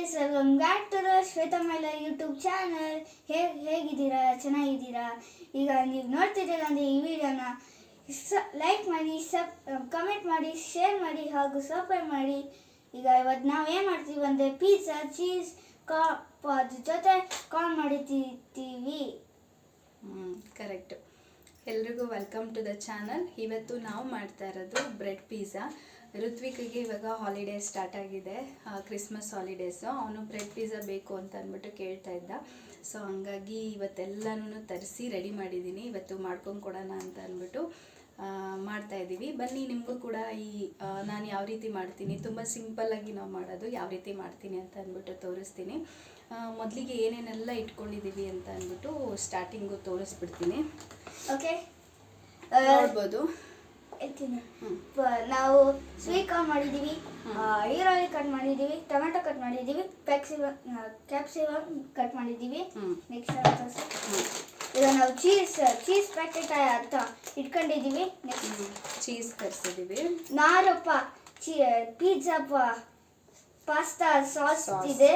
Guys, welcome back to the Shweta Maila YouTube channel. ಹೇಗಿದ್ದೀರಾ? ಚೆನ್ನಾಗಿದ್ದೀರಾ? ಈಗ ನೀವು ನೋಡ್ತಿದ್ದೀರಾ ಅಂದರೆ ಈ ವಿಡಿಯೋನ ಲೈಕ್ ಮಾಡಿ, ಕಮೆಂಟ್ ಮಾಡಿ, ಶೇರ್ ಮಾಡಿ ಹಾಗೂ ಸಬ್ಸ್ಕ್ರೈಬ್ ಮಾಡಿ. ಈಗ ಇವತ್ತು ನಾವು ಏನು ಮಾಡ್ತೀವಿ ಅಂದರೆ ಪಿಜ್ಜಾ, ಚೀಸ್, ಅದ್ರ ಜೊತೆ ಕಾರ್ನ್ ಮಾಡಿರ್ತೀವಿ. ಕರೆಕ್ಟು. ಎಲ್ರಿಗೂ ವೆಲ್ಕಮ್ ಟು ದ ಚಾನಲ್. ಇವತ್ತು ನಾವು ಮಾಡ್ತಾ ಇರೋದು ಬ್ರೆಡ್ ಪಿಜ್ಜಾ. ಋತ್ವಿಕ್ಗೆ ಇವಾಗ ಹಾಲಿಡೇ ಸ್ಟಾರ್ಟ್ ಆಗಿದೆ, ಕ್ರಿಸ್ಮಸ್ ಹಾಲಿಡೇಸು. ಅವನು ಬ್ರೆಡ್ ಪಿಜ್ಜಾ ಬೇಕು ಅಂತ ಅಂದ್ಬಿಟ್ಟು ಕೇಳ್ತಾ ಇದ್ದ. ಸೊ ಹಂಗಾಗಿ ಇವತ್ತೆಲ್ಲನೂ ತರಿಸಿ ರೆಡಿ ಮಾಡಿದ್ದೀನಿ. ಇವತ್ತು ಮಾಡ್ಕೊಂಡು ಕೊಡೋಣ ಅಂತ ಅಂದ್ಬಿಟ್ಟು ಮಾಡ್ತಾಯಿದ್ದೀವಿ. ಬನ್ನಿ ನಿಮಗೂ ಕೂಡ ನಾನು ಯಾವ ರೀತಿ ಮಾಡ್ತೀನಿ, ತುಂಬ ಸಿಂಪಲ್ಲಾಗಿ ನಾವು ಮಾಡೋದು, ಯಾವ ರೀತಿ ಮಾಡ್ತೀನಿ ಅಂತ ಅಂದ್ಬಿಟ್ಟು ತೋರಿಸ್ತೀನಿ. ಮೊದಲಿಗೆ ಏನೇನೆಲ್ಲ ಇಟ್ಕೊಂಡಿದ್ದೀವಿ ಅಂತ ಅಂದ್ಬಿಟ್ಟು ಸ್ಟಾರ್ಟಿಂಗು ತೋರಿಸ್ಬಿಡ್ತೀನಿ. ಓಕೆ, ನೋಡ್ಬೋದು. ನಾವು ಸ್ವೀಟ್ ಕಾರ್ನ್ ಮಾಡಿದ್ದೀವಿ, ಈರುಳ್ಳಿ ಕಟ್ ಮಾಡಿದ್ದೀವಿ, ಟೊಮೆಟೊ ಕಟ್ ಮಾಡಿದ್ದೀವಿ, ಕ್ಯಾಪ್ಸಿಕಮ್ ಕಟ್ ಮಾಡಿದ್ದೀವಿ. ನೆಕ್ಸ್ಟ್ ಈಗ ನಾವು ಚೀಸ್ ಪ್ಯಾಕೆಟ್ ಅಂತ ಇಟ್ಕೊಂಡಿದ್ದೀವಿ. ನೆಕ್ಸ್ಟ್ ಚೀಸ್ ತರಿಸಿದ್ದೀವಿ. ನಾರಪ್ಪ ಪಿಜ್ಜಾ ಪಾಸ್ತಾ ಸಾಸ್ ಇದೆ.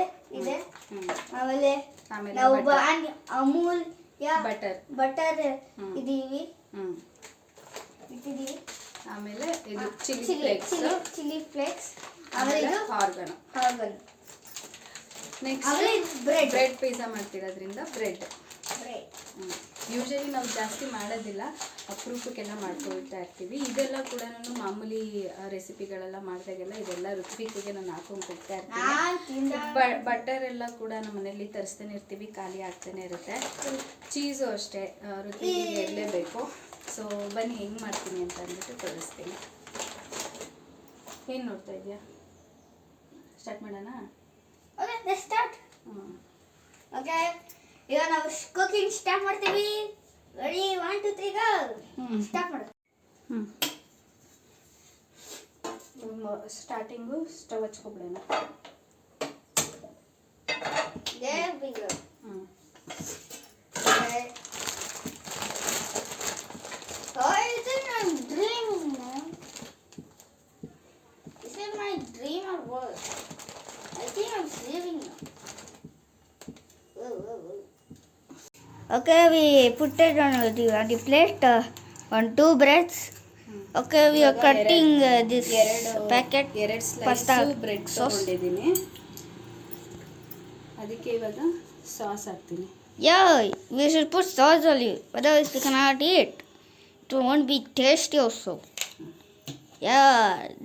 ಆಮೇಲೆ ನಾವು ಅಮೂಲ್ ಬಟರ್ ಇಟ್ಟಿದ್ದೀವಿ. ಆಮೇಲೆ ಇದು ಚಿಲ್ಲಿ ಫ್ಲೇಕ್ಸ್, ಆಮೇಲೆ ಇದು ಆರ್ಗನ್. ನೆಕ್ಸ್ಟ್ ಬ್ರೆಡ್ ಪಿಜ್ಜಾ ಮಾಡ್ತಿರೋದ್ರಿಂದ ಬ್ರೆಡ್. ಯೂಶಲಿ ನಾವು ಜಾಸ್ತಿ ಮಾಡೋದಿಲ್ಲ, ಅಪರೂಪಕ್ಕೆಲ್ಲ ಮಾಡ್ಕೊಳ್ತಾ ಇರ್ತೀವಿ. ಇದೆಲ್ಲ ಕೂಡ ನಾನು ಮಾಮೂಲಿ ರೆಸಿಪಿಗಳೆಲ್ಲ ಮಾಡಿದಾಗೆಲ್ಲ ಇದೆಲ್ಲ ಋತ್ವಿಕ್ಗೆ ನಾನು ಹಾಕೊಂಡು ಕೊಡ್ತಾ ಇರ್ತೀನಿ. ಬಟರ್ ಎಲ್ಲ ಕೂಡ ನಮ್ಮ ಮನೇಲಿ ತರಿಸ್ತಾನೆ ಇರ್ತೀವಿ, ಖಾಲಿ ಆಗ್ತಾನೆ ಇರುತ್ತೆ. ಚೀಸು ಅಷ್ಟೇ, ಋತ್ವಿಕ್ಗೆ ಇರಲೇಬೇಕು. ಸೊ ಬನ್ನಿ ಹೆಂಗೆ ಮಾಡ್ತೀನಿ ಅಂತ ಅಂದ್ಬಿಟ್ಟು ತೋರಿಸ್ತೀನಿ. ಏನು ನೋಡ್ತಾ ಇದೆಯಾ? ಸ್ಟಾರ್ಟ್ ಮಾಡೋಣ? Okay, start. ಓಕೆ, ಈಗ ನಾವು ಕುಕಿಂಗ್ ಸ್ಟಾರ್ಟ್ ಮಾಡ್ತೀವಿ. Ready, 1 2 3 go. ಸ್ಟಾರ್ಟ್ ಮಾಡು. ಸ್ಟಾರ್ಟಿಂಗು ಸ್ಟವ್ ಹಚ್ಕೊಬಿಡೋಣ. There we go. Okay. I think I'm dreaming, man. Is it my dream or what? I think I'm sleeping now. Okay, we put it on the plate on 2 breads. Okay, we are cutting this packet. ಎರಡು slice bread ತಗೊಂಡಿದ್ದೀನಿ. ಅದಕ್ಕೆ ಇವಾಗ sauce ಹಾಕ್ತೀನಿ. Yeah, we should put sauce only. Otherwise we cannot eat. It won't be tasty also. Yeah,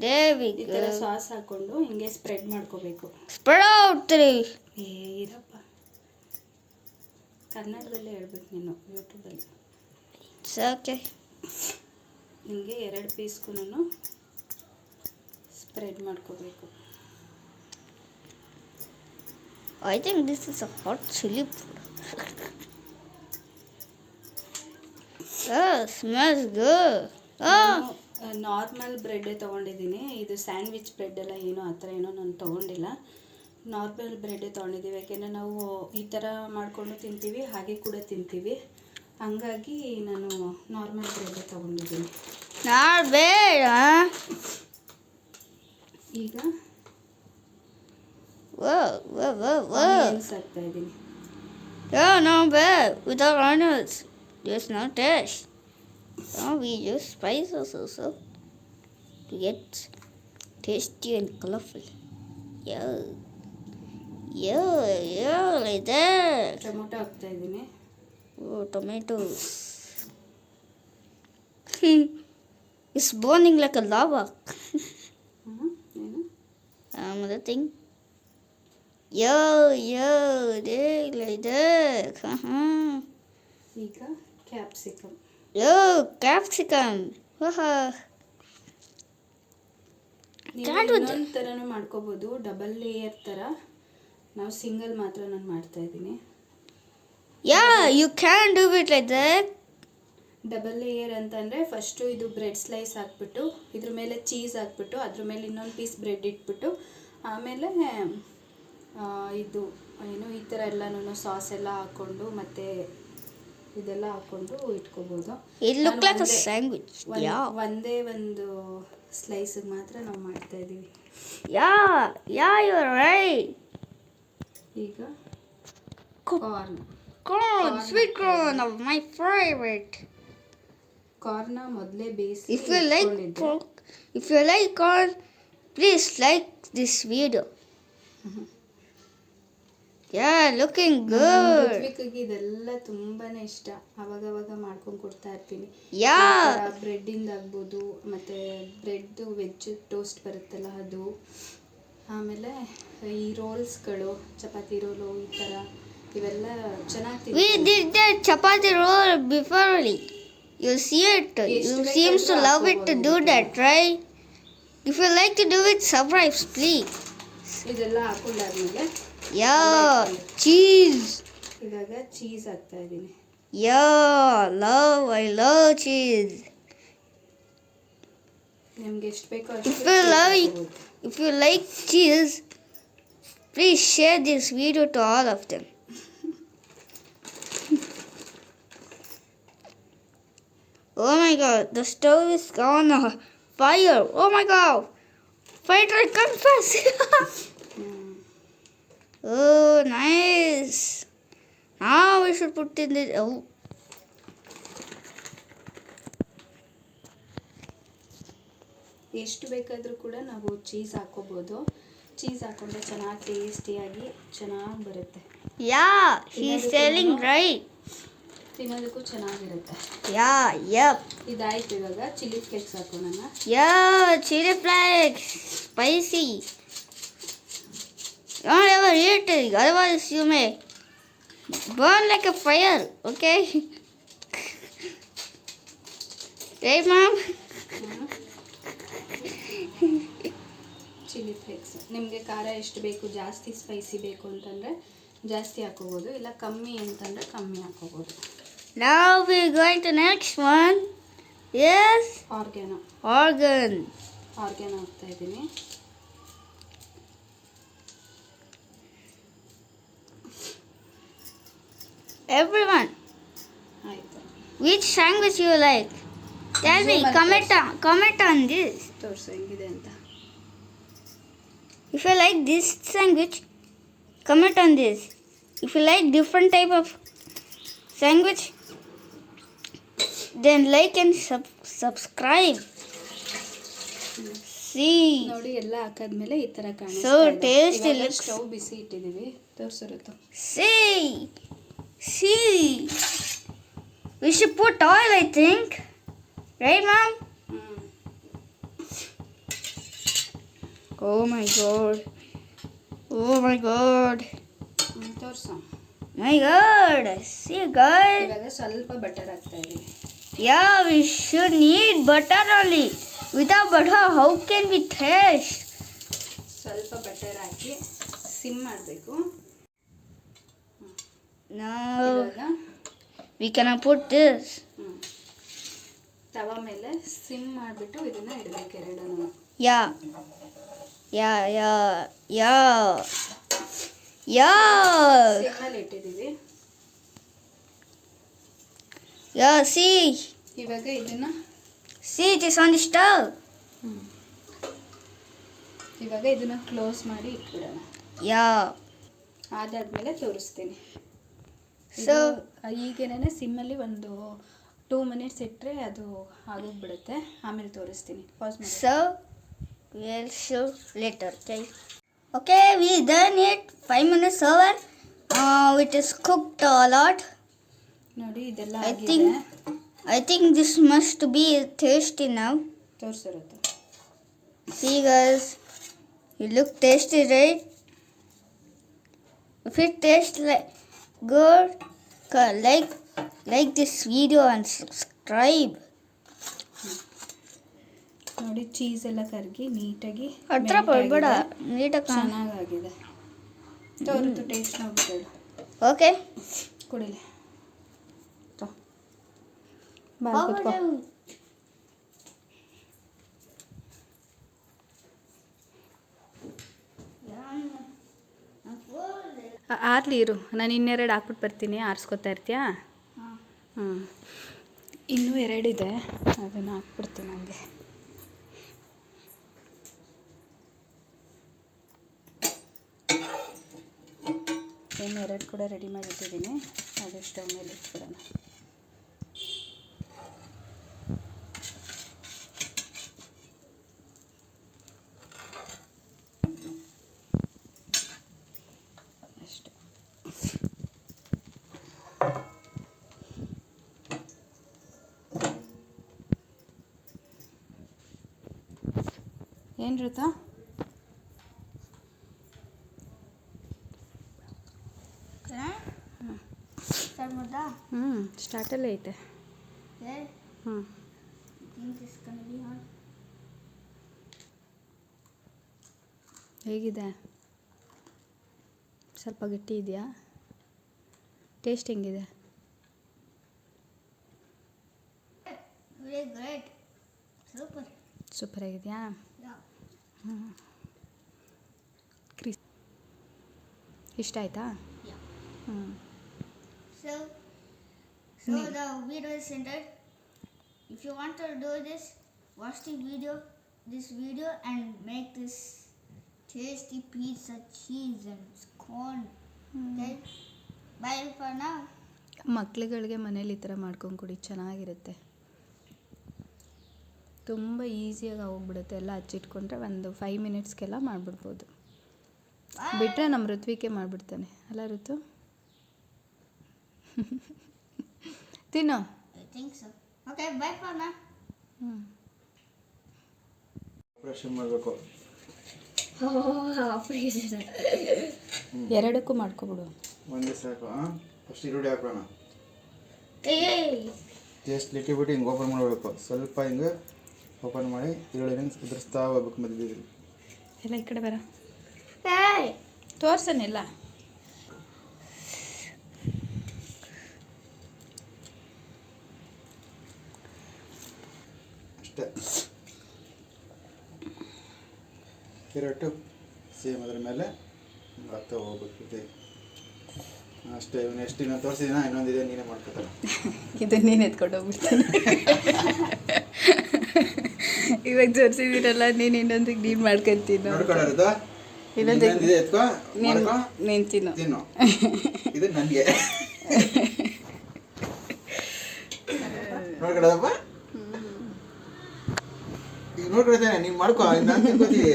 there we go. ಈ ಥರ sauce ಹಾಕ್ಕೊಂಡು ಹಿಂಗೆ spread ಮಾಡ್ಕೋಬೇಕು. Spread out. ಇರಪ್ಪ, ಕನ್ನಡದಲ್ಲೇ ಹೇಳ್ಬೇಕು ನೀನು, ಯೂಟ್ಯೂಬಲ್ಲಿ. It's okay. ಹಿಂಗೆ 2 ಪೀಸ್ಗೂ ಸ್ಪ್ರೆಡ್ ಮಾಡ್ಕೋಬೇಕು. I think this is a hot chili food. Smells good. Normal bread ತೊಗೊಂಡಿದ್ದೀನಿ. ಇದು ಸ್ಯಾಂಡ್ವಿಚ್ ಬ್ರೆಡ್ ಎಲ್ಲ ಏನೋ ಆ ಥರ ಏನೋ ನಾನು ತೊಗೊಂಡಿಲ್ಲ. ನಾರ್ಮಲ್ ಬ್ರೆಡ್ ತೊಗೊಂಡಿದ್ದೀವಿ, ಯಾಕೆಂದರೆ ನಾವು ಈ ಥರ ಮಾಡಿಕೊಂಡು ತಿಂತೀವಿ, ಹಾಗೆ ಕೂಡ ತಿಂತೀವಿ. ಹಂಗಾಗಿ ನಾನು ನಾರ್ಮಲ್ ಬ್ರೆಡ್ ತೊಗೊಂಡಿದ್ದೀನಿ. Not bad, huh? ಈಗ Whoa. ಹಾಕ್ತಾ ಇದ್ದೀನಿ. Yeah, not bad. Without onions, there's no taste. So we use spices also to get tasty and colorful. Yeah, like that. Tomato ಹಾಕ್ತಾ ಇದ್ದೀನಿ. Oh, tomatoes. It's burning like a lava. ಏನು? Another thing. Yo, there, like that. ಈಗ capsicum. Yo, capsicum. ಇನ್ನೊಂದು ಥರನೂ ಮಾಡ್ಕೋಬೋದು, double layer ಥರ. ನಾವು single ಮಾತ್ರ ನಾನು ಮಾಡ್ತಾ ಇದ್ದೀನಿ. Yeah, you can do it like that. Double layer ಅಂತಂದರೆ ಫಸ್ಟು ಇದು ಬ್ರೆಡ್ ಸ್ಲೈಸ್ ಹಾಕ್ಬಿಟ್ಟು, ಇದ್ರ ಮೇಲೆ ಚೀಸ್ ಹಾಕ್ಬಿಟ್ಟು, ಅದ್ರ ಮೇಲೆ ಇನ್ನೊಂದು ಪೀಸ್ ಬ್ರೆಡ್ ಇಟ್ಬಿಟ್ಟು, ಆಮೇಲೆ ಇದು ಏನು ಈ ಥರ ಎಲ್ಲನೂ ಸಾಸ್ ಎಲ್ಲ ಹಾಕ್ಕೊಂಡು ಮತ್ತು ಇದೆಲ್ಲ ಹಾಕ್ಕೊಂಡು ಇಟ್ಕೋಬೋದು. It looks like a sandwich. ಒಂದೇ ಒಂದು ಸ್ಲೈಸಿಗೆ ಮಾತ್ರ ನಾವು ಮಾಡ್ತಾ ಇದ್ದೀವಿ. Yeah, you're right. ಈಗ corn Corn, sweet corn of my favorite. ಕಾರ್ನ ಮೊದಲೇ ಬೇಯಿಸಿ If you like pork, if you like corn, please like this video. Yeah, looking good. ಋತ್ವಿಕ್ಗೆ ಇದೆಲ್ಲ ತುಂಬಾನೇ ಇಷ್ಟ. ಅವಾಗ ಮಾಡ್ಕೊಂಡು ಕೊಡ್ತಾ ಇರ್ತೀನಿ. Yeah. ಬ್ರೆಡ್ ಇಂದ ಆಗ್ಬೋದು, ಮತ್ತೆ ಬ್ರೆಡ್ ವೆಜ್ ಟೋಸ್ಟ್ ಬರುತ್ತಲ್ಲ ಅದು, ಆಮೇಲೆ ಈ ರೋಲ್ಸ್ಗಳು, ಚಪಾತಿ ರೋಲು, ಈ ಥರ ಇವೆಲ್ಲ ಚೆನ್ನಾಗಿ We did that chapati roll before. You see it. You seems to love it to do that, right? If you like to do it, subscribe, please. ಇದೆಲ್ಲ ಹಾಕೊಂಡಾದ್ಮೇಲೆ Yeah, cheese. ಇವಾಗ ಚೀಸ್ ಹಾಕ್ತಾ ಇದ್ದೀನಿ. Yeah, I love cheese. ನಿಮ್ಗೆ ಎಷ್ಟು ಬೇಕೋ If you like cheese, please share this video to all of them. Oh my god, the stove is on fire. Oh my god. Fire truck, come fast. Oh, nice. Now we should put in the... Oh. ಎಷ್ಟು ಬೇಕಾದರೂ ಕೂಡ ನಾವು cheese ಹಾಕೋಬೋದು. Cheese ಹಾಕೊಂಡ್ರೆ ಚೆನ್ನಾಗಿ ಟೇಸ್ಟಿಯಾಗಿ ಚೆನ್ನಾಗಿ ಬರುತ್ತೆ. Yeah, he's telling right. ತಿನ್ನೋದಕ್ಕೂ ಚೆನ್ನಾಗಿರುತ್ತೆ. Yeah, yep. ಇದಾಯ್ತು. ಇವಾಗ ಚಿಲ್ಲಿ ಫ್ಲೇಕ್ಸ್ ಹಾಕೋಣ. Yeah, chili flakes. Spicy. Don't ever eat it, otherwise you may burn like a fire, okay? Right, Mom? Chilli flakes ನಿಮಗೆ ಖಾರ ಎಷ್ಟು ಬೇಕು, ಜಾಸ್ತಿ ಸ್ಪೈಸಿ ಬೇಕು ಅಂತಂದರೆ ಜಾಸ್ತಿ ಹಾಕೋಬೋದು, ಇಲ್ಲ ಕಮ್ಮಿ ಅಂತಂದರೆ ಕಮ್ಮಿ ಹಾಕೋಬೋದು. Now we're going to next one. Yes? Organo ಹಾಕ್ತಾ ಇದ್ದೀನಿ. Everyone, ಆಯಿತು. which sandwich you like? Tell me, comment on this. ತೋರಿಸು ಹೆಂಗಿದೆ ಅಂತ. If you like this sandwich, comment on this. If you like different type of sandwich, then like and subscribe. See. ನೋಡಿ ಎಲ್ಲ ಹಾಕಾದ್ಮೇಲೆ ಈ ತರ ಕಾಣಿಸ್ತಾ So tasty ಇದೆ. looks. ಸ್ಟವ್ ಬಿಸಿ ಇಟ್ಟಿದ್ದೀವಿ, ತೋರಿಸಿರುತ್ತೆ. See. We should put oil, I think. Right, Mom? Oh my god. ತೋರಿಸು. My god. See, guys. ಇವಾಗ ಸ್ವಲ್ಪ ಬಟರ್ ಹಾಕ್ತಾ ಇದ್ದೀನಿ. Yeah, we should need butter only. Without butter, how can we taste? ಸ್ವಲ್ಪ butter ಹಾಕಿ sim ಮಾಡಬೇಕು. Now ಇವಾಗ we cannot put this. ತವ ಮೇಲೆ ಸಿಮ್ ಮಾಡಿಬಿಟ್ಟು ಇದನ್ನ ಇಡಬೇಕು ಎರಡನ್ನೂ. Yeah. ಸಿಮ್ಮಲ್ಲಿ ಇಟ್ಟಿದ್ದೀವಿ. Yeah, see. ಇವಾಗ ಇದನ್ನ See, it is on the stove. ಇವಾಗ ಇದನ್ನ ಕ್ಲೋಸ್ ಮಾಡಿ ಇಟ್ಬಿಡೋಣ. Yeah. ಅದಾದ್ಮೇಲೆ ತೋರಿಸ್ತೀನಿ. So ಈಗೇನೆ ಸಿಮ್ಮಲ್ಲಿ ಒಂದು 2 ಮಿನಿಟ್ಸ್ ಇಟ್ಟರೆ ಅದು ಆಗೋಗ್ಬಿಡುತ್ತೆ. ಆಮೇಲೆ ತೋರಿಸ್ತೀನಿ. ಪಾಸ್ ಮಾಡಿ. So we'll show later. Okay, we done it. 5 minutes over. It is cooked a lot. ನೋಡಿ ಇದೆಲ್ಲ I think this must be tasty now. ತೋರಿಸಿರುತ್ತೆ. See, guys, it look tasty, right? If it tastes like good, like this video and subscribe. ನೋಡಿ cheese ಎಲ್ಲ ಕರಗಿ ನೀಟಾಗಿ ಹತ್ರ ಬರಬೇಡ, ನೀಟಾಗಿ ಚೆನ್ನಾಗಿದೆ. ತೋರಿತು ಟೇಸ್ಟ್ ನೋಡ್ಬಿಟ್ಟು. ಓಕೆ, ಕುಡಿಲಿ. ಕೂತ್ಕೋ. ಆರ್ಲಿ ಇರು, ನಾನು ಇನ್ನೆರಡು ಹಾಕ್ಬಿಟ್ಟು ಬರ್ತೀನಿ. ಆರಿಸ್ಕೊತಾ ಇರ್ತೀಯಾ? ಇನ್ನೂ 2 ಇದೆ, ಅದನ್ನು ಹಾಕ್ಬಿಡ್ತೀನಿ ನನಗೆ. ಸೇಮ್ 2 ಕೂಡ ರೆಡಿ ಮಾಡಿಟ್ಟಿದ್ದೀನಿ. ಅದು ಸ್ಟವ್ ಮೇಲೆ ಇಟ್ಬಿಡೋಣ. ಅಷ್ಟು. ಏನು ಋತಾ? ಸ್ಟಾರ್ಟ್ ಮಾಡ್ದಾ? ಸ್ಟಾರ್ಟಲ್ಲೇ ಐತೆ. ಹೇಗಿದೆ? ಸ್ವಲ್ಪ ಗಟ್ಟಿ ಇದೆಯಾ? ಟೇಸ್ಟ್ ಹೆಂಗಿದೆ? Great, super. ಸೂಪರ್ ಆಗಿದೆಯಾ? ಇಷ್ಟ ಆಯ್ತಾ? So the video is ended. If you want to do this, watch this video and make this tasty pizza, cheese and corn. Okay? Bye for now. ಮಕ್ಳುಗಳಿಗೆ ಮನೇಲಿ ಈ ಥರ ಮಾಡ್ಕೊಂಡು ಕೊಡಿ, ಚೆನ್ನಾಗಿರುತ್ತೆ. ತುಂಬ ಈಸಿಯಾಗಿ ಹೋಗ್ಬಿಡುತ್ತೆ. ಎಲ್ಲ ಹಚ್ಚಿಟ್ಕೊಂಡ್ರೆ ಒಂದು 5 ಮಿನಿಟ್ಸ್ಗೆಲ್ಲ ಮಾಡಿಬಿಡ್ಬೋದು. ಬಿಟ್ಟರೆ ನಮ್ಮ ಋತ್ವಿಕೆ ಮಾಡಿಬಿಡ್ತಾನೆ ಅಲ್ಲ ಋತು? ತಿನ್ನು. I think so. Okay, bye for now. Operation ಮಾಡಬೇಕು. ಎರಡಕ್ಕೂ ಮಾಡ್ಕೊಬಿಡು. ಒಂದೇ ಸಾಕು. ಫಸ್ಟ್ ಈರುಳ್ಳಿ ಹಾಕೋಣ. Hey. ಜಸ್ಟ್ ಲಿಟ್ಟಿ ಹಿಂಗೆ ಓಪನ್ ಮಾಡಬೇಕು. ಸ್ವಲ್ಪ ಹಿಂಗೆ ಓಪನ್ ಮಾಡಿ ಈರುಳ್ಳಿನ ಉದುರಿಸ್ತಾ ಹೋಗ್ಬೇಕು ಮಧ್ಯದಲ್ಲಿ. ಎಲ್ಲ ಈ ಕಡೆ ಬರ. Hey. ತೋರ್ಸನಿಲ್ಲ. ಅಷ್ಟೇ. ಕೆರಟು ಸೇಮ್ ಅದ್ರ ಮೇಲೆ ಹಾಕ್ತಾ ಹೋಗ್ಬೇಕು. ಅಷ್ಟೇ. ನೆಕ್ಸ್ಟ್ ಇನ್ನೊಂದು ತೋರಿಸಿದಿನ ಇನ್ನೊಂದಿದೆ, ನೀನೇ ಮಾಡ್ಕೊತಾರೆ. ಇದು ನೀನು ಎತ್ಕೊಂಡು ಹೋಗ್ಬಿಡ್ತಾನೆ. ಇವಾಗ ತೋರಿಸಿದಿರಲ್ಲ, ನೀನು ಇನ್ನೊಂದಿಗೆ ನೀನು ಮಾಡ್ಕೊಂತೀನಿ. ನೋಡ್ಕೊಳ್ಳೋದು ಇನ್ನೊಂದಿದೆ, ಎತ್ಕೊ ನೀನು ತಿನ್ನು. ಇದು ನನಗೆ ನೋಡ್ಕೊಳೋದಪ್ಪ. ಈಗ ನೋಡ್ಕೊಳ್ತೇನೆ, ನೀನು ಮಾಡ್ಕೊ. ನಾನು ತಿನ್ಕೋತೀವಿ.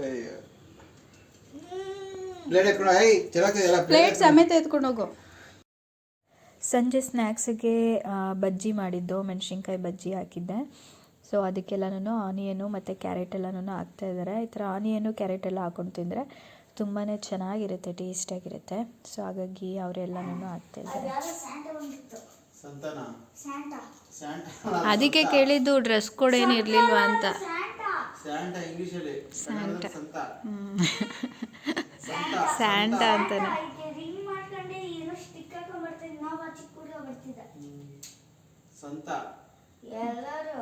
ಅಯ್ಯೋ ಪ್ಲೇಟ್ ಎತ್ಕೊಂಡು ಚೆನ್ನಾಗ್ತದೆಲ್ಲ. ಪ್ಲೇಟ್ ಸಮೇತ ಎತ್ಕೊಂಡು ಹೋಗು. ಸಂಜೆ ಸ್ನ್ಯಾಕ್ಸಿಗೆ ಬಜ್ಜಿ ಮಾಡಿದ್ದು, ಮೆಣಸಿನ್ಕಾಯಿ ಬಜ್ಜಿ ಹಾಕಿದ್ದೆ. ಸೊ ಅದಕ್ಕೆಲ್ಲನೂ ಆನಿಯನು ಮತ್ತು ಕ್ಯಾರೆಟ್ ಎಲ್ಲನೂ ಹಾಕ್ತಾಯಿದ್ದಾರೆ. ಈ ಥರ ಆನಿಯನು ಕ್ಯಾರೆಟ್ ಎಲ್ಲ ಹಾಕೊಂಡು ತಿಂದರೆ ತುಂಬಾ ಚೆನ್ನಾಗಿರುತ್ತೆ, ಟೇಸ್ಟಾಗಿರುತ್ತೆ. ಸೊ ಹಾಗಾಗಿ ಅವರೆಲ್ಲನೂ ಹಾಕ್ತಾಯಿದ್ದಾರೆ. ಅದಕ್ಕೆ ಕೇಳಿದ್ದು ಡ್ರೆಸ್ ಕೋಡ್ ಏನು ಇರಲಿಲ್ವಾ ಅಂತ. ಸ್ಯಾಂಟಾ ಅಂತಾನೆ. ಎಲ್ಲರೂ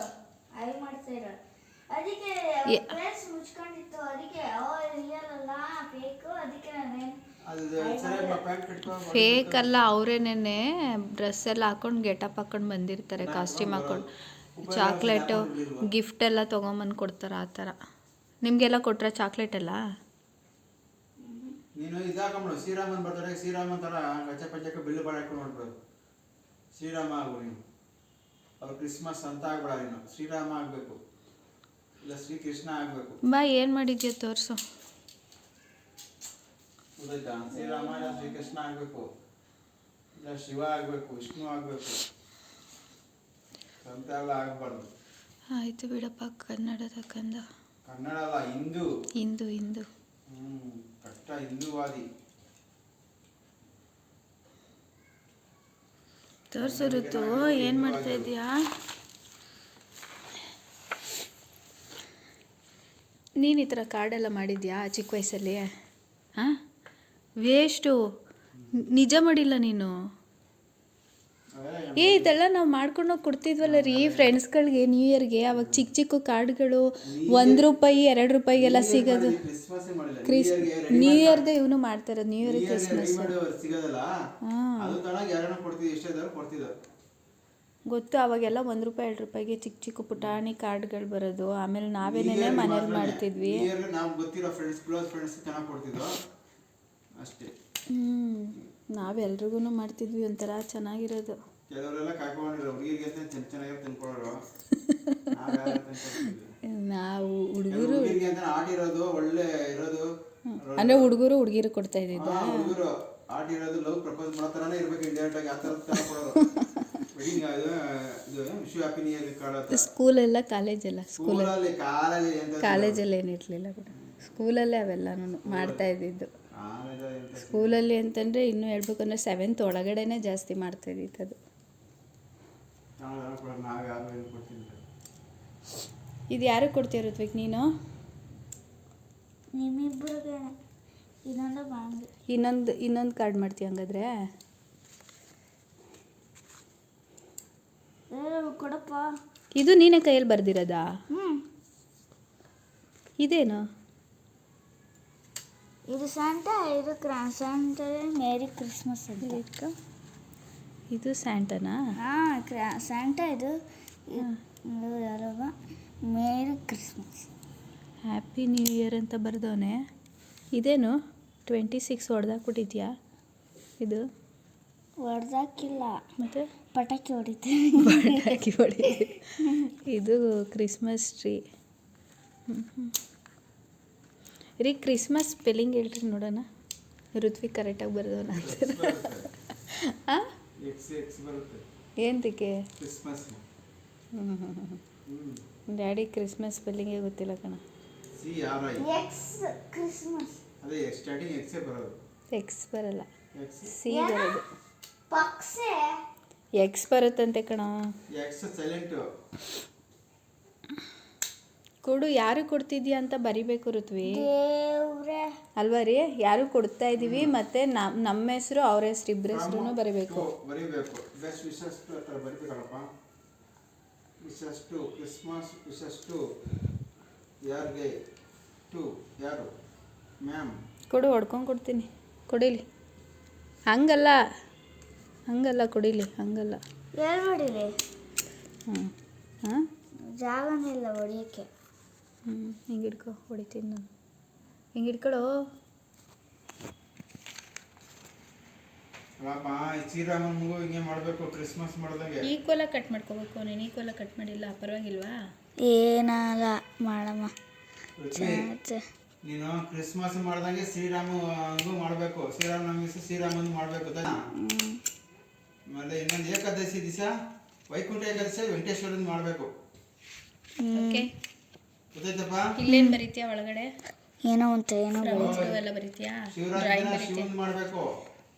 ಐ ಮಾಡ್ತಾರೆ. ಅದಕ್ಕೆ ಪ್ಲೇಸ್ ಮುಚ್ಕೊಂಡಿತ್ತು. ಅದಕ್ಕೆ ರಿಯಲ್ ಅಲ್ಲ, ಫೇಕ್. ಅದಕ್ಕೆ ಫೇಕ್ ಅಲ್ಲ, ಅವರೇನೇನೆ ಡ್ರೆಸ್ ಎಲ್ಲ ಹಾಕೊಂಡು ಗೆಟಪ್ ಹಾಕೊಂಡು ಬಂದಿರ್ತಾರೆ, ಕಾಸ್ಟ್ಯೂಮ್ ಹಾಕೊಂಡು. ಚಾಕ್ಲೇಟು ಗಿಫ್ಟ್ ಎಲ್ಲ ತೊಗೊಂಬಂದು ಕೊಡ್ತಾರೆ ಆ ಥರ. ನಿಮಗೆಲ್ಲ ಕೊಟ್ರ ಚಾಕ್ಲೇಟ್ ಎಲ್ಲ? ನೀನು ಇದಾಕೊಂಬಿಡು. ಶ್ರೀರಾಮನ್ ಬರ್ತಾರೆ, ಶ್ರೀರಾಮನ್ ಥರ ಗಚ್ಚ ಪಂಚಕ್ಕೆ ಬಿಲ್ಲು ಬಾಳ ಹಾಕೊಂಡು ಮಾಡ್ಬಿಡು. ಶ್ರೀರಾಮ ಆಗು ನೀನು. ಅವ್ರು ಕ್ರಿಸ್ಮಸ್ ಅಂತ ಆಗ್ಬೇಡ, ನೀನು ಶ್ರೀರಾಮ ಆಗಬೇಕು, ಇಲ್ಲ ಶ್ರೀಕೃಷ್ಣ ಆಗಬೇಕು. ಬಾ, ಏನು ಮಾಡಿದ್ಯಾ ತೋರಿಸು. ಗೊತ್ತಾಯ್ತಾ? ಶ್ರೀರಾಮ ಇಲ್ಲ ಶ್ರೀಕೃಷ್ಣ ಆಗಬೇಕು, ಇಲ್ಲ ಶಿವ ಆಗಬೇಕು, ವಿಷ್ಣು ಆಗಬೇಕು. ಅಂತ ಎಲ್ಲ ಆಗಬಾರ್ದು. ಆಯಿತು ಬಿಡಪ್ಪ. ಕನ್ನಡದ ಕಂದ. ಕನ್ನಡ ಅಲ್ಲ, ಹಿಂದೂ. ಹಿಂದೂ ಹಿಂದೂ. ಕಷ್ಟ ಹಿಂದೂವಾದಿ. ತೋರಿಸು ಋತು, ಏನು ಮಾಡ್ತಾ ಇದೀಯಾ ನೀನು? ಈ ಥರ ಕಾರ್ಡೆಲ್ಲ ಮಾಡಿದ್ಯಾ ಚಿಕ್ಕ ವಯಸ್ಸಲ್ಲಿ? ಹಾಂ, ವೇಸ್ಟು. ನಿಜ ಮಾಡಿಲ್ಲ ನೀನು. ಇದೆಲ್ಲ ನಾವು ಮಾಡ್ಕೊಂಡೋಗಿ ಕೊಡ್ತಿದ್ವಲ್ಲ ರೀ ಫ್ರೆಂಡ್ಸ್ಗಳಿಗೆ ನ್ಯೂ ಇಯರ್ಗೆ. ಅವಾಗ ಚಿಕ್ಕ ಚಿಕ್ಕ ಕಾರ್ಡ್ಗಳು ₹1 ₹2 ಸಿಗೋದು. ನ್ಯೂ ಇಯರ್ದೇ ಇವನು ಮಾಡ್ತಾರೆ, ನ್ಯೂ ಇಯರ್ ಕ್ರಿಸ್ಮಸ್. ಗೊತ್ತು, ಅವಾಗೆಲ್ಲ 1 ರೂಪಾಯಿ 2 ರೂಪಾಯಿಗೆ ಚಿಕ್ಕ ಚಿಕ್ಕ ಪುಟಾಣಿ ಕಾರ್ಡ್ಗಳು ಬರೋದು. ಆಮೇಲೆ ನಾವೇನೇ ಮನೇಲಿ ಮಾಡ್ತಿದ್ವಿ. ನಾವು ಗೊತ್ತಿರೋ ಫ್ರೆಂಡ್ಸ್, ಕ್ಲೋಸ್ ಫ್ರೆಂಡ್ಸ್ ಚೆನ್ನಾಗಿ ಕೊಡ್ತಿದ್ರು ಅಷ್ಟೇ. ನಾವೆಲ್ರಿಗೂ ಮಾಡ್ತಿದ್ವಿ, ಒಂಥರ ಚೆನ್ನಾಗಿರೋದು. ಕೆಲವರೆಲ್ಲ ಕಾಯ್ಕೊಂಡಿರೋ ಹುಡುಗಿರಿಗೆ ಅಂತ ಚೆನ್ನಾಗಿ ತಂದ್ಕೊಡೋರು. ನಾವು ಹುಡುಗರು ಹುಡುಗಿರಿಗೆ ಅಂತ ಆಡಿರೋದು ಒಳ್ಳೆ ಇರೋದು, ಅಂದರೆ ಹುಡುಗರು ಹುಡುಗಿರು ಕೊಡ್ತಾ ಇದ್ದಿದ್ದ. ಹುಡುಗರು ಆಡಿರೋದು ಲವ್ ಪ್ರಪೋಸ್ ಮಾಡೋ ಥರನೇ ಇರ್ಬೇಕು, ಇಂಡಿಯೇಟ್ ಆಗಿ ಆ ಥರ ಕೊಡೋರು. ವೆಡ್ಡಿಂಗ್ ಇದು wish happy new year card. ಸ್ಕೂಲೆಲ್ಲ ಕಾಲೇಜೆಲ್ಲ ಸ್ಕೂಲಲ್ಲಿ ಕಾಲೇಜಲ್ಲಿ ಏನಿರಲಿಲ್ಲ ಬಿಡು, ಸ್ಕೂಲಲ್ಲೇ ಅವೆಲ್ಲನೂ ಮಾಡ್ತಾ ಇದ್ದಿದ್ದು. ಸ್ಕೂಲಲ್ಲಿ ಅಂತಂದರೆ ಇನ್ನೂ ಹೇಳ್ಬೇಕಂದ್ರೆ 7th ಒಳಗಡೆನೇ ಜಾಸ್ತಿ ಮಾಡ್ತಾ ಇದ್ದಿತ್ತು ಅದು. ಇದು ಯಾರಿಗೆ ಕೊಡ್ತೀಯ ಋತ್ವಿಕ್ ನೀನು? ನಿಮ್ಮಿಬ್ಬರಿಗೆ ಇನ್ನೊಂದು ಬಾಂಗಿ. ಇನ್ನೊಂದು ಕಾರ್ಡ್ ಮಾಡ್ತೀಯ ಹಂಗಾದ್ರೆ? ಕೊಡಪ್ಪ. ಇದು ನೀನೇ ಕೈಯಲ್ಲಿ ಬರ್ದಿರೋದಾ? ಇದೇನು? ಇದು ಸ್ಯಾಂಟಾ, ಇದು ಸ್ಯಾಂಟಾ ಮೇರಿ ಕ್ರಿಸ್ಮಸ್ ಅಂತ. ಇದು ಸ್ಯಾಂಟನಾ? ಹಾಂ, ಸ್ಯಾಂಟಾ. ಇದು ಯಾರವ merry Christmas, happy new year ಅಂತ ಬರ್ದವನೆ. ಇದೇನು 26 ಹೊಡೆದಾಕ್ಬಿಟ್ಟಿದ್ಯಾ? ಇದು ಹೊಡೆದಾಕಿಲ್ಲ, ಮತ್ತು ಪಟಾಕಿ ಹೊಡಿತೆ. ಪಟಾಕಿ ಹೊಡಿತೆ. ಇದು ಕ್ರಿಸ್ಮಸ್ ಟ್ರೀ. ರೀ, ಕ್ರಿಸ್ಮಸ್ ಸ್ಪೆಲ್ಲಿಂಗ್ ಹೇಳ್ರಿ ನೋಡೋಣ. ಋತ್ವಿಕ್ ಕರೆಕ್ಟಾಗಿ ಬರ್ದವನ ಅಂತ. ಹಾಂ, ಏನಕ್ಕೆ? ಡ್ಯಾಡಿ ಕ್ರಿಸ್ಮಸ್ ಸ್ಪೆಲ್ಲಿಂಗೇ ಗೊತ್ತಿಲ್ಲ ಕಣ. ಎಕ್ಸ್ ಬರಲ್ಲ, ಸಿ ಬರೋದು. ಎಕ್ಸ್ ಬರುತ್ತಂತೆ ಕಣ. ಕೊಡು, ಯಾರು ಕೊಡ್ತಿದ್ಯಾ ಅಂತ ಬರಿಬೇಕು ಋತ್ವಿ, ಅಲ್ವಾ ರೀ? ಯಾರು ಕೊಡ್ತಾ ಇದೀವಿ, ಮತ್ತೆ ನಮ್ಮ ಹೆಸರು, ಅವ್ರ ಹೆಸರು, ಇಬ್ಬರ ಹೆಸರು ಬರಿಬೇಕು. ಬೆಸ್ಟ್ ವಿಶಸ್ ಬರಿಬೇಕಲ್ಲಪ್ಪ. Wishes to Christmas, wishes to ಯಾರಿಗೆ, ಟು ಯಾರು ಮ್ಯಾಮ್. ಕೊಡು, ಹೊಡ್ಕೊಂಡು ಕೊಡ್ತೀನಿ. ಕೊಡಿಲಿ, ಹಂಗಲ್ಲ ಕೊಡಿಲಿ, ಹಂಗಲ್ಲ. ಎಲ್ಲಿ ಹೊಡಿಲಿ? ಹಾಂ, ಜಾಗನೇ ಇಲ್ಲ ಹೊಡಿಯೋಕ್ಕೆ. ಹಿಂಗೆ ಹಿಡ್ಕೊ, ಹೊಡಿತೀನಿ ನಾನು. ಹಿಂಗೆ ಹಿಡ್ಕೊಳೋ. ಅಲ್ಲಪ್ಪ, ಶ್ರೀರಾಮನ ಮಗು ಹಿಂಗೆ ಮಾಡಬೇಕು, ಕ್ರಿಸ್ಮಸ್ ಮಾಡ್ದಂಗೆ. ಈಕ್ವಲಾಗಿ ಕಟ್ ಮಾಡ್ಕೋಬೇಕು. ನೀನು ಈಕ್ವಲಾಗಿ ಕಟ್ ಮಾಡಿಲ್ಲ, ಪರವಾಗಿಲ್ವಾ? ಏನಲ್ಲ ಮಾಡಮ್ಮ. ನೀನು ಕ್ರಿಸ್ಮಸ್ ಮಾಡ್ದಂಗೆ ಶ್ರೀರಾಮಂಗೂ ಮಾಡಬೇಕು, ಶ್ರೀರಾಮನವಮಿ ಶ್ರೀರಾಮನ್ ಮಾಡಬೇಕು. ಆಮೇಲೆ ಇನ್ನೊಂದು ಏಕಾದಶಿ ದಿವಸ ವೈಕುಂಠ ಏಕಾದಶಿ ವೆಂಕಟೇಶ್ವರನ್ ಮಾಡಬೇಕು. ಓಕೆ, ಗೊತ್ತಾಯ್ತಪ್ಪ? ಇಲ್ಲೇನು ಬರೀತೀಯಾ ಒಳಗಡೆ? ಏನೋ ಅಂತ ಏನೋ ಎಲ್ಲ ಬರೀತೀಯಾ? ಶಿವನ್ ಮಾಡಬೇಕು.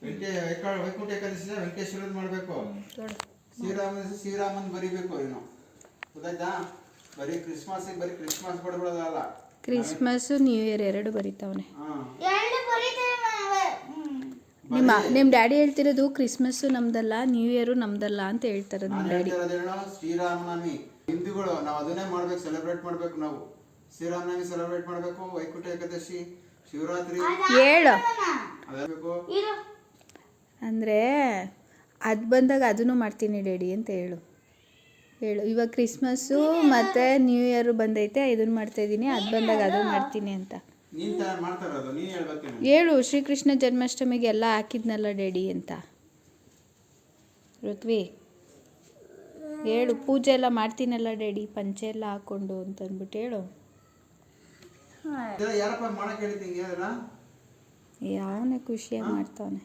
ವೈಕುಂಠ ಏಕಾದಶಿ ವೆಂಕಟೇಶ್ವರನ್ ಮಾಡಬೇಕು. ಶ್ರೀರಾಮನ್ ಬರಿಬೇಕು. ಏನು ಗೊತ್ತಾಯ್ತಾ? ಬರೀ ಕ್ರಿಸ್ಮಸ್ ಬಡಬಿಡೋದಲ್ಲ, ಕ್ರಿಸ್ಮಸ್ ನ್ಯೂ ಇಯರ್ 2 ಬರೀತಾವನೆ. ನಿಮ್ಮ ಡ್ಯಾಡಿ ಹೇಳ್ತಿರೋದು ಕ್ರಿಸ್ಮಸ್ ನಮ್ದಲ್ಲ, ನ್ಯೂ ಇಯರು ನಮ್ದಲ್ಲ ಅಂತ ಹೇಳ್ತಾರೆ ನಮ್ಮ ಡ್ಯಾಡಿ. ಶ್ರೀರಾಮನವಮಿ ಹಿಂದೂಗಳು ನಾವು ಅದನ್ನೇ ಮಾಡ್ಬೇಕು, ಸೆಲೆಬ್ರೇಟ್ ಮಾಡ್ಬೇಕು. ನಾವು ಶ್ರೀರಾಮನವಮಿ ಸೆಲೆಬ್ರೇಟ್ ಮಾಡ್ಬೇಕು, ವೈಕುಂಠ ಏಕಾದಶಿ, ಶಿವರಾತ್ರಿ ಹೇಳು ಅದಬೇಕು. ಅಂದರೆ ಅದು ಬಂದಾಗ ಅದನ್ನು ಮಾಡ್ತೀನಿ ಡ್ಯಾಡಿ ಅಂತ ಹೇಳು. ಇವಾಗ ಕ್ರಿಸ್ಮಸ್ಸು ಮತ್ತು ನ್ಯೂ ಇಯರ್ ಬಂದೈತೆ, ಇದನ್ನು ಮಾಡ್ತಾಯಿದ್ದೀನಿ, ಅದು ಬಂದಾಗ ಅದು ಮಾಡ್ತೀನಿ ಅಂತ ಹೇಳು. ಶ್ರೀಕೃಷ್ಣ ಜನ್ಮಾಷ್ಟಮಿಗೆ ಎಲ್ಲ ಹಾಕಿದ್ನಲ್ಲ ಡ್ಯಾಡಿ ಅಂತ ಋತ್ವಿ ಹೇಳು. ಪೂಜೆ ಎಲ್ಲ ಮಾಡ್ತೀನಲ್ಲ ಡ್ಯಾಡಿ, ಪಂಚೆ ಎಲ್ಲ ಹಾಕ್ಕೊಂಡು ಅಂತಂದ್ಬಿಟ್ಟು ಹೇಳು. ಯಾವನೇ ಖುಷಿಯಾಗಿ ಮಾಡ್ತಾವನೆ.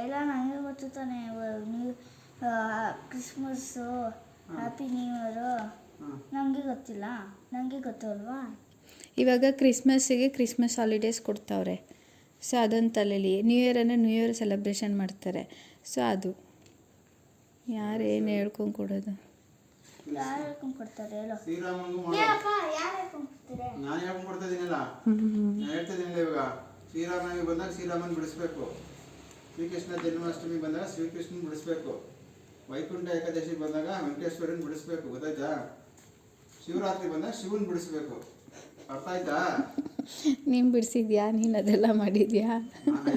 ಎಲ್ಲ ನನಗೆ ಗೊತ್ತು ತಾನೆ. ಕ್ರಿಸ್ಮಸ್ಸು, ಹ್ಯಾಪಿ ನ್ಯೂ ಇಯರು ನಮಗೆ ಗೊತ್ತಿಲ್ಲ, ನನಗೆ ಗೊತ್ತು ಅಲ್ವಾ? ಇವಾಗ ಕ್ರಿಸ್ಮಸ್ಸಿಗೆ ಕ್ರಿಸ್ಮಸ್ ಹಾಲಿಡೇಸ್ ಕೊಡ್ತಾವ್ರೆ. ಸೊ ಅದೊಂದು ತಲೆಯಲ್ಲಿ. ನ್ಯೂ ಇಯರ್ ಅಂದರೆ ನ್ಯೂ ಇಯರ್ ಸೆಲೆಬ್ರೇಷನ್ ಮಾಡ್ತಾರೆ. ಸೊ ಅದು ಯಾರು ಏನು ಹೇಳ್ಕೊಂಡು ಕೊಡೋದು? ಯಾರು ಹೇಳ್ಕೊಂಡು ಕೊಡ್ತಾರೆ ಹೇಳು? ನಾನು ಹೇಳ್ಕೊಂಡು ಕೊಡ್ತಾ ಇದ್ದೀನಲ್ಲ, ನಾನು ಹೇಳ್ತಾ ಇದ್ದೀನಿಲ್ಲ. ಇವಾಗ ಶ್ರೀರಾಮನವಮಿ ಬಂದಾಗ ಶ್ರೀರಾಮನ್ ಬಿಡಿಸ್ಬೇಕು, ಶ್ರೀಕೃಷ್ಣ ಜನ್ಮಾಷ್ಟಮಿ ಬಂದಾಗ ಶ್ರೀಕೃಷ್ಣನ್ ಬಿಡಿಸ್ಬೇಕು, ವೈಕುಂಠ ಏಕಾದಶಿ ಬಂದಾಗ ವೆಂಕಟೇಶ್ವರನ್ ಬಿಡಿಸ್ಬೇಕು. ಗೊತ್ತಾಯ್ತಾ? ಶಿವರಾತ್ರಿ ಬಂದಾಗ ಶಿವನ್ ಬಿಡಿಸ್ಬೇಕು. ಅರ್ಥ ಆಯ್ತಾ? ನೀನು ಬಿಡಿಸಿದ್ಯಾ, ನೀನು ಅದೆಲ್ಲ ಮಾಡಿದ್ಯಾ? ನಾನು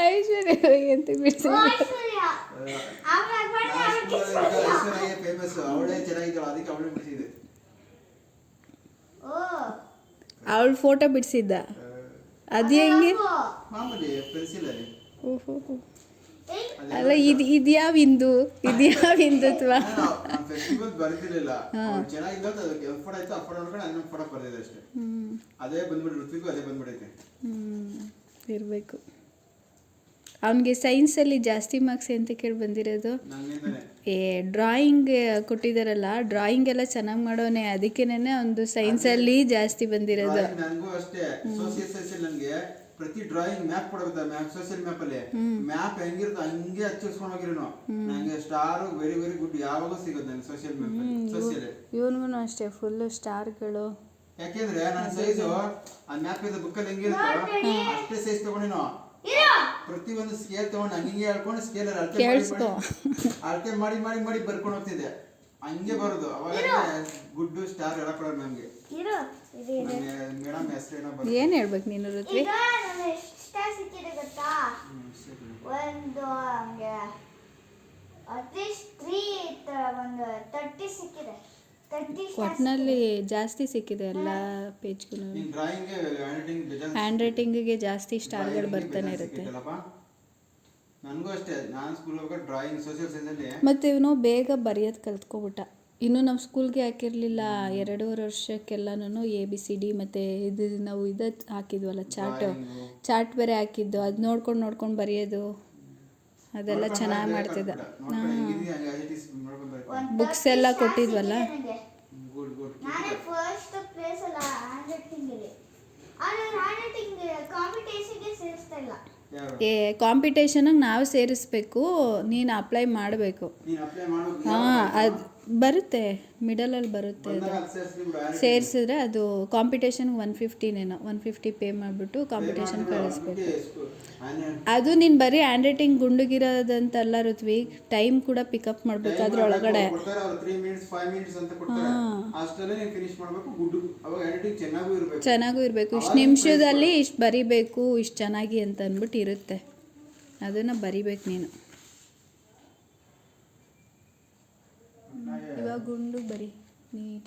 ಐಶ್ವರ್ಯ ಐಶ್ವರ್ಯ ಅಂತ ಬಿಡಿಸಿದ್ಯಾ? ಐಶ್ವರ್ಯ ಅವ್ರು ಆಗ್ಬಾರ್ದು, ಅವ್ರು ಕಿಸ್ಬಿಡ್ತೀಯ. ಐಶ್ವರ್ಯ ಫೇಮಸ್, ಅವಳೇ ಚೆನ್ನಾಗಿದ್ದಾಳೆ, ಅದಕ್ಕೆ ಅವಳೇ ಬಿಡಿಸಿದೆ. ಓ ಅವಳು ಫೋಟೋ ಬಿಡಿಸಿದ್ದ, ಅದು ಹೆಂಗೆ? ಮಾಮೂಲಿ ಪೆನ್ಸಿಲ್ ಅಲ್ಲಿ. ಓಹೋ, ಅಲ್ಲ ಇದ್ಯಾವ ಹಿಂದೂ ಹಿಂದುತ್ವ? ಫೆಸ್ಟಿವಲ್ ಬರ್ತಿರ್ಲಿಲ್ಲ, ಚೆನ್ನಾಗಿದ್ದು ಅದಕ್ಕೆ ಫೋಟೋ ಆಯ್ತು, ಆ ಫೋಟೋ ನೋಡ್ಕೊಂಡು ಅದನ್ನ ಫೋಟೋ ಬರ್ದಿದೆ ಅಷ್ಟೇ. ಅದೇ ಬಂದ್ಬಿಟ್ಟು ಋತ್ವಿಗೂ ಅದೇ ಬಂದ್ಬಿಡೈತೆ. ಇರಬೇಕು. ಅವನಿಗೆ ಸೈನ್ಸಲ್ಲಿ ಜಾಸ್ತಿ ಮಾರ್ಕ್ಸ್ ಅಂತ ಕೇಳಿ ಬಂದಿರೋದು. ನನ್ನಿಂದನೇ ಡ್ರಾಯಿಂಗ್ ಕೊಟ್ಟಿದ್ದಾರಲ್ಲ, ಡ್ರಾಯಿಂಗ್ ಎಲ್ಲ ಚೆನ್ನಾಗಿ ಮಾಡೋನೆ, ಅದಕ್ಕೇನೆ ಒಂದು ಸೈನ್ಸಲ್ಲಿ ಜಾಸ್ತಿ ಬಂದಿರೋದು. ನನಗೂ ಅಷ್ಟೇ. ಸೋಷಿಯಲ್ ಸೈನ್ಸ್ ನನಗೆ ಪ್ರತಿ ಡ್ರಾಯಿಂಗ್ ಮ್ಯಾಪ್ ಕೊಡಬೇಕು, ಮ್ಯಾಪ್ ಸೋಷಿಯಲ್ ಮ್ಯಾಪ್ ಅಲ್ಲಿ ಮ್ಯಾಪ್ ಹೆಂಗಿರುತ್ತೆ ಹಂಗೆ ಹಚ್ಚಿಸ್ಕೊಂಡು ಹೋಗಿರೋನು. ನಂಗೆ ಸ್ಟಾರ್ ವೆರಿ ವೆರಿ ಗುಡ್ ಯಾವಾಗೂ ಸಿಗುತ್ತೆ ನಂಗೆ ಸೋಷಿಯಲ್ ಮ್ಯಾಪ್. ಸೋಷಿಯಲ್ ಇವನಿಗೂ ಅಷ್ಟೇ ಫುಲ್ ಸ್ಟಾರ್ಗಳು. ಯಾಕೆಂದ್ರೆ ನನ್ನ ಸೈಜು ಆ ಮ್ಯಾಪ್ ಇದ್ದ ಬುಕ್ಕಲ್ಲಿ ಹೆಂಗಿರುತ್ತೋ ಅಷ್ಟೇ ಸೈಜ್ ತಗೊಂಡಿನೋ. ಪ್ರತಿ ಒಂದು ಸ್ಕೇಲ್ ತಗೊಂಡು ಹಂಗೆ ಹೇಳ್ಕೊಂಡು ಸ್ಕೇಲ್ ಅಳತೆ ಮಾಡಿ ಮಾಡಿ ಮಾಡಿ ಬರ್ಕೊಂಡು ಹೋಗ್ತಿದ್ದೆ, ಹಂಗೆ ಬರೋದು. ಅವಾಗ ಗುಡ್ ಸ್ಟಾರ್ ಎಲ್ಲ ಕೊಡೋದು ನಮ್ಗೆ. ಮೇಡಮ್ ಹೆಸರೇನೋ ಬರೋದು. ಏನು ಹೇಳ್ಬೇಕು ನೀನು ಋತ್ವಿ? ಈಗ ನನಗೆ ಎಷ್ಟು ಸ್ಟಾರ್ ಸಿಕ್ಕಿದೆ ಗೊತ್ತಾ? ಒಂದು ಹಂಗೆ ಅಟ್ಲೀಸ್ಟ್ 3 ಒಂದು 30 ಸಿಕ್ಕಿದೆ. 30 ಒಟ್ಟಿನಲ್ಲಿ ಜಾಸ್ತಿ ಸಿಕ್ಕಿದೆ ಎಲ್ಲ ಪೇಜ್ಗೂ. ನೀನ್ ಡ್ರಾಯಿಂಗ್ ಹ್ಯಾಂಡ್ ರೈಟಿಂಗಿಗೆ ಜಾಸ್ತಿ ಸ್ಟಾರ್ಗಳು ಬರ್ತಾನೆ ಇರುತ್ತೆ. ನನಗೂ ಅಷ್ಟೇ, ನಾನು ಸ್ಕೂಲ್ ಹೋಗೋ ಡ್ರಾಯಿಂಗ್ ಸೋಷಿಯಲ್ ಸೈನ್ಸ್ ಅಲ್ಲಿ. ಮತ್ತು ಇವನು ಬೇಗ ಬರೆಯೋದು ಕಲ್ತ್ಕೊಬಿಟ್ಟ. ಇನ್ನೂ ನಾವು ಸ್ಕೂಲ್ಗೆ ಹಾಕಿರಲಿಲ್ಲ, 2.5 ವರ್ಷಕ್ಕೆಲ್ಲನೂ ABCD ಮತ್ತು ನಾವು ಹಾಕಿದ್ವಲ್ಲ ಚಾರ್ಟ್ ಬೇರೆ ಹಾಕಿದ್ದು, ಅದು ನೋಡ್ಕೊಂಡು ಬರೆಯೋದು ಅದೆಲ್ಲ ಚೆನ್ನಾಗಿ ಮಾಡ್ತಿದ್ದ. ಬುಕ್ಸ್ ಎಲ್ಲ ಕೊಟ್ಟಿದ್ವಲ್ಲ. ನಾನೇ ಫಸ್ಟ್ ಪ್ಲೇಸ್ ಅಲ್ಲ ಹ್ಯಾಂಡ್ ರೈಟಿಂಗ್ ಅಲ್ಲಿ. ಆದರೆ ಹ್ಯಾಂಡ್ ರೈಟಿಂಗ್ ಕಾಂಪಿಟೇಷನ್ಗೆ ಸೇರಿಸ್ತಾ ಇಲ್ಲ. ಕಾಂಪಿಟೇಷನ್ಗೆ ನಾವು ಸೇರಿಸ್ಬೇಕು, ನೀನು ಅಪ್ಲೈ ಮಾಡಬೇಕು. ಹಾಂ, ಅದು ಬರುತ್ತೆ, ಮಿಡಲಲ್ಲಿ ಬರುತ್ತೆ. ಅದು ಸೇರಿಸಿದ್ರೆ ಅದು ಕಾಂಪಿಟೇಷನ್ಗೆ 150 ಪೇ ಮಾಡಿಬಿಟ್ಟು ಕಾಂಪಿಟೇಷನ್ ಕಳಿಸ್ಬೇಕು. ಅದು ನೀನು ಬರೀ ಹ್ಯಾಂಡ್ ರೈಟಿಂಗ್ ಗುಂಡುಗಿರೋದಂತಲ್ಲ ಋತ್ವಿ, ಟೈಮ್ ಕೂಡ ಪಿಕಪ್ ಮಾಡಬೇಕು ಅದ್ರೊಳಗಡೆ. ಚೆನ್ನಾಗೂ ಇರಬೇಕು, ಇಷ್ಟು ನಿಮಿಷದಲ್ಲಿ ಇಷ್ಟು ಬರಿಬೇಕು, ಇಷ್ಟು ಚೆನ್ನಾಗಿ ಅಂತ ಅಂದ್ಬಿಟ್ಟು ಇರುತ್ತೆ, ಅದನ್ನು ಬರಿಬೇಕು ನೀನು. ಇವಾಗ ಗುಂಡು ಬರಿ ನೀಟ್.